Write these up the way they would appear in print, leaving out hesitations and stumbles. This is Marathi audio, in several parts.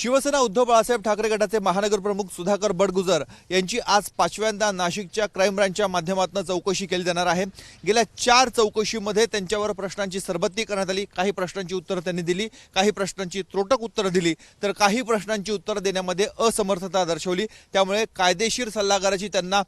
शिवसेना उद्धव बाळासाहेब ठाकरे गटाचे महानगर प्रमुख सुधाकर बडगुजर यांची आज पाचव्यांदा नाशिकच्या क्राईम ब्रांचच्या माध्यमातून चौकशी केली जाणार आहे। गेल्या 4 चौकशीमध्ये त्यांच्यावर प्रश्नांची सरबत्ती करण्यात आली। काही प्रश्नांची उत्तरं त्यांनी दिली, काही प्रश्नांची त्रोटक उत्तरं दिली, तर काही प्रश्नांची उत्तरं देण्यामध्ये असमर्थता दर्शवली। त्यामुळे कायदेशीर सल्लागाराची त्यांना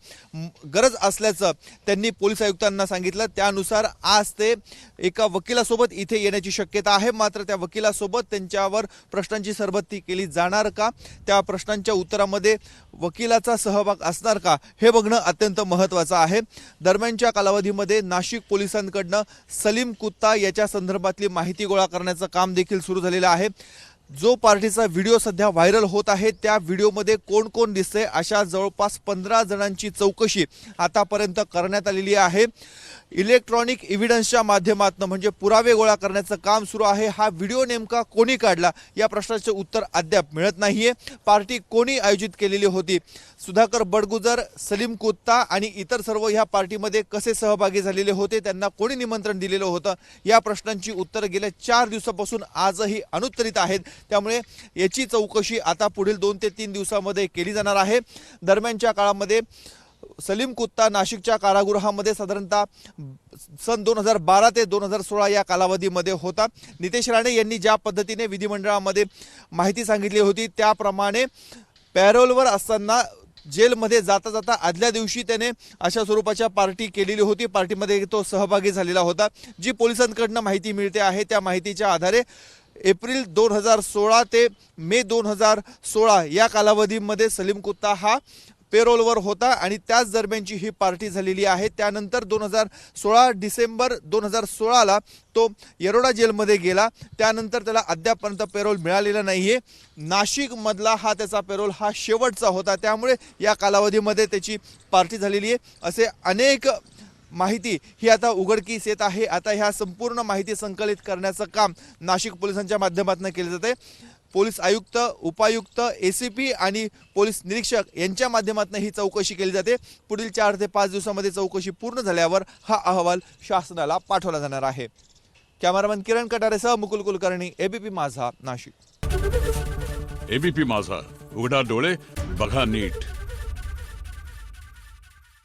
गरज असल्याचं त्यांनी पोलीस आयुक्तांना सांगितलं। त्यानुसार आज ते एका वकिलासोबत इथे येण्याची शक्यता आहे। मात्र त्या वकिलासोबत त्यांच्यावर प्रश्नांची सरबत्ती केली जाणार का, त्या प्रश्नांच्या उत्तरामध्ये वकिलाचा सहभाग असणार का, हे बघणं अत्यंत महत्त्वाचं आहे। दरम्यानच्या कालावधीमध्ये नाशिक पोलिसांकडनं सलीम कुत्ता याच्या संदर्भातली माहिती गोळा करण्याचं काम देखील सुरू झालेलं आहे। जो पार्टीचा व्हिडिओ सध्या व्हायरल होत आहे त्या व्हिडिओमध्ये कोण कोण दिसते अशा जवळपास 15 जणांची चौकशी आतापर्यंत करण्यात आलेली आहे। इलेक्ट्रॉनिक एव्हिडन्सच्या माध्यमातून म्हणजे पुरावे गोळा करण्याचं काम सुरू आहे। हा व्हिडिओ नेमका कोणी काढला या प्रश्नाचे उत्तर अद्याप मिळत नाहीये। पार्टी कोणी आयोजित केलेली होती, सुधाकर बडगुजर, सलीम कुत्ता आणि इतर सर्व ह्या पार्टीमध्ये कसे सहभागी झालेले होते, त्यांना कोणी निमंत्रण दिलेलं होतं, या प्रश्नांची उत्तरं गेल्या 4 दिवसापासून आजही अनुत्तरित आहेत। त्यामुळे याची चौकशी आता पुढील 2 ते 3 दिवसांमध्ये केली जाणार आहे। दरम्यानच्या काळामध्ये सलीम कुत्ता नाशिकच्या कारागृहामध्ये साधारणतः सन 2012 ते 2016 या कालावधीमध्ये होता। नितेश राणे यांनी ज्या पद्धतीने विधिमंडळामध्ये माहिती सांगितली होती त्याप्रमाणे पॅरोलवर असताना जेलमध्ये जाता जाता आदल्या दिवशी त्याने अशा स्वरूपाच्या पार्टी केलेली होती। पार्टीमध्ये तो सहभागी झालेला होता। जी पोलिसांकडून माहिती मिळते आहे त्या माहितीच्या आधारे एप्रिल 2016 ते मे 2016 या कालावधीमध्ये सलीम कुत्ता हा पेरोलवर होता आणि त्याच दरम्यानची ही पार्टी झालेली आहे। त्यानंतर 2016 डिसेंबर 2016ला तो येरोडा जेलमध्ये गेला। त्यानंतर त्याला अद्यापर्यंत पेरोल मिळालेला नाहीये। नाशिकमधला हा त्याचा पेरोल हा शेवटचा होता, त्यामुळे या कालावधीमध्ये त्याची पार्टी झालेली आहे असे अनेक माहिती ही आता उघडकीस येत आहे। आता ह्या संपूर्ण माहिती संकलित करण्याचं काम नाशिक पोलिसांच्या माध्यमातून केले जाते। पोलीस आयुक्त, उपायुक्त, एसीपी आणि पोलीस निरीक्षक यांच्या माध्यमातून ही चौकशी केली जाते। पुढील 4 ते 5 दिवसांमध्ये चौकशी पूर्ण झाल्यावर हा अहवाल शासनाला पाठवला जाणार आहे। कॅमेरामन किरण कटारेसह मुकुल कुलकर्णी, एबीपी माझा, नाशिक। एबीपी माझा, उघडा डोळे बघा नीट।